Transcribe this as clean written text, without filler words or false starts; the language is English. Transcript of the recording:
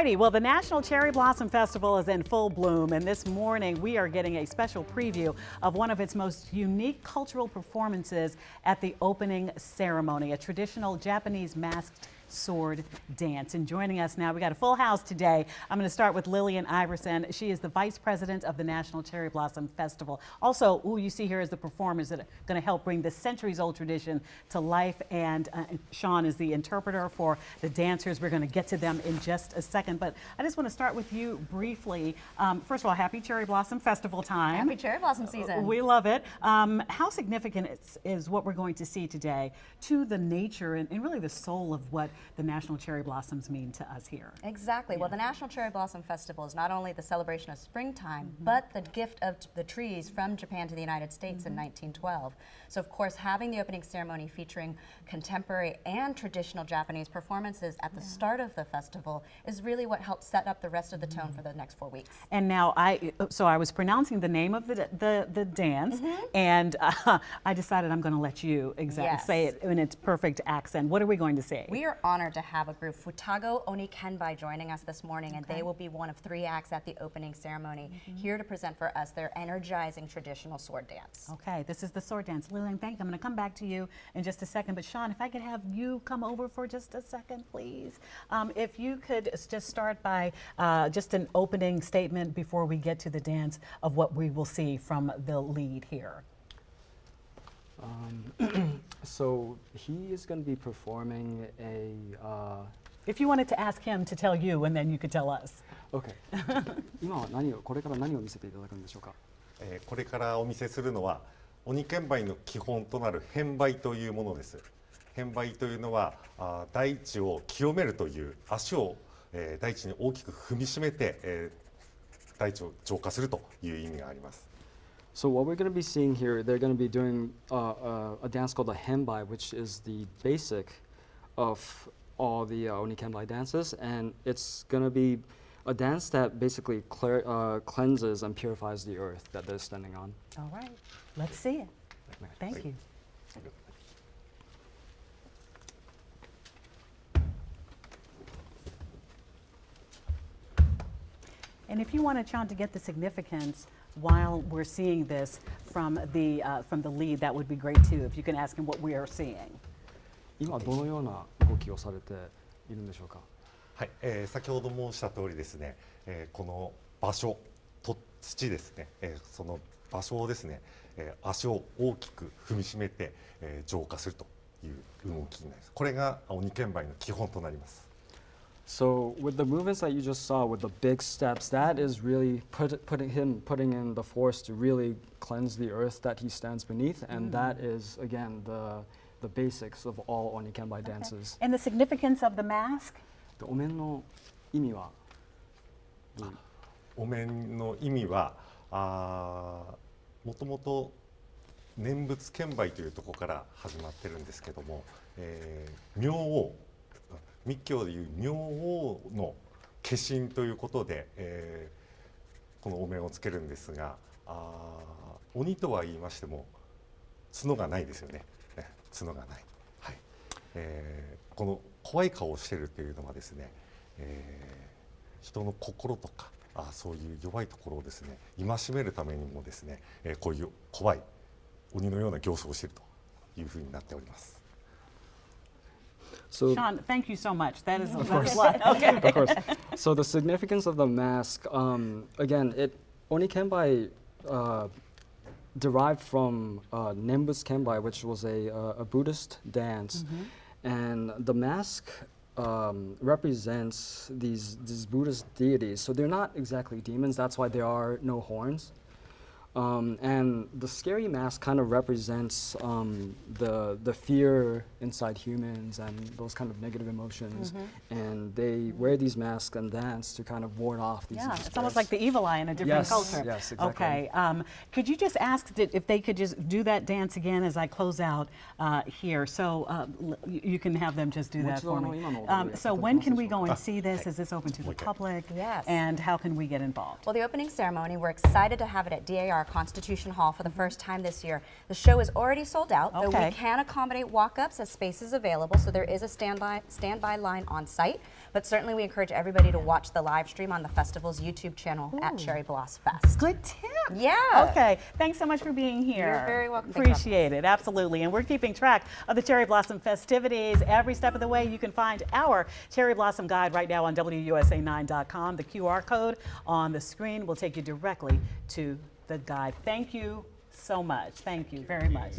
Alrighty, well, the National Cherry Blossom Festival is in full bloom, and this morning we are getting a special preview of one of its most unique cultural performances at the opening ceremony, a traditional Japanese masked sword dance. And joining us now, we got a full house today. I'm going to start with Lillian Iverson. She is the Vice President of the National Cherry Blossom Festival. Also, who you see here is the performers that are going to help bring this centuries-old tradition to life. And Sean is the interpreter for the dancers. We're going to get to them in just a second. But I just want to start with you briefly. First of all, happy Cherry Blossom Festival time. Happy Cherry Blossom season. We love it. How significant is what we're going to see today to the nature and really the soul of what the National Cherry Blossoms mean to us here? Exactly. Yeah. Well, the National Cherry Blossom Festival is not only the celebration of springtime, but the gift of the trees from Japan to the United States in 1912. So, of course, having the opening ceremony featuring contemporary and traditional Japanese performances at the start of the festival is really what helps set up the rest of the tone for the next 4 weeks. And now I was pronouncing the name of the dance, and I decided I'm going to let you say it in its perfect accent. What are we going to see? We are honored to have a group, Futago Oni Kenbai, joining us this morning, and they will be one of 3 acts at the opening ceremony, here to present for us their energizing traditional sword dance. Okay, this is the sword dance. Lillian, thank you. I'm going to come back to you in just a second, but Sean, if I could have you come over for just a second, please. If you could just start by just an opening statement before we get to the dance of what we will see from the lead here. So he is going to be performing a. If you wanted to ask him to tell you, and then you could tell us. Okay. これから何を見せていただくんでしょうか。これからお見せするのは鬼剣舞の基本となる変舞というものです。変舞というのは大地を清めるという足を大地に大きく踏みしめて大地を浄化するという意味があります。So what we're going to be seeing here, they're going to be doing a dance called the henbai, which is the basic of all the Onikenbai dances, and it's going to be a dance that basically cleanses and purifies the earth that they're standing on. All right, let's see it. Thank you. And if you want to, Sean, to get the significance while we're seeing this from the lead, that would be great too. If you can ask him what we are seeing. 今どのような動きをされているんでしょうか。はい、先ほど申した通りですね、この場所と土ですね、その場所をですね、足を大きく踏みしめて、浄化するという動きになります。これが鬼剣舞の基本となります。So with the movements that you just saw, with the big steps, that is really putting in the force to really cleanse the earth that he stands beneath, and that is again the basics of all Onikenbai dances. And the significance of the mask? お面の意味はお面の意味はもともと念仏剣舞というところから始まってるんですけども、明王密教でいう明王の化身ということで、このお面をつけるんですが、鬼とは言いましても角がないですよね。角がない、はい。この怖い顔をしているというのはですね、人の心とかそういう弱いところをですね戒めるためにもですね、こういう怖い鬼のような形相をしているというふうになっております。So, Sean, thank you so much. That is of course. Okay. Of course. So the significance of the mask, again, Onikenbai derived from Nembutsu Kenbai, which was a Buddhist dance, and the mask represents these Buddhist deities. So they're not exactly demons. That's why there are no horns. And the scary mask kind of represents the fear inside humans and those kind of negative emotions. And they wear these masks and dance to kind of ward off these Yeah, spirits. it's almost like the evil eye in a different culture. Yes, exactly. Okay, could you just ask if they could just do that dance again as I close out here? So you can have them just do that for me. So when can we go and see this? Is this open to the public? Yes. And how can we get involved? Well, the opening ceremony, we're excited to have it at DAR our Constitution Hall for the first time this year. The show is already sold out, though Okay. we can accommodate walk-ups as space is available, so there is a standby line on site. But certainly we encourage everybody to watch the live stream on the festival's YouTube channel at Cherry Blossom Fest. Good tip. Yeah. Okay. Thanks so much for being here. You're very welcome. Thanks for having Appreciate it. Absolutely. And we're keeping track of the Cherry Blossom festivities every step of the way. You can find our Cherry Blossom guide right now on WUSA9.com. The QR code on the screen will take you directly to the guide. Thank you so much. Thank you very much.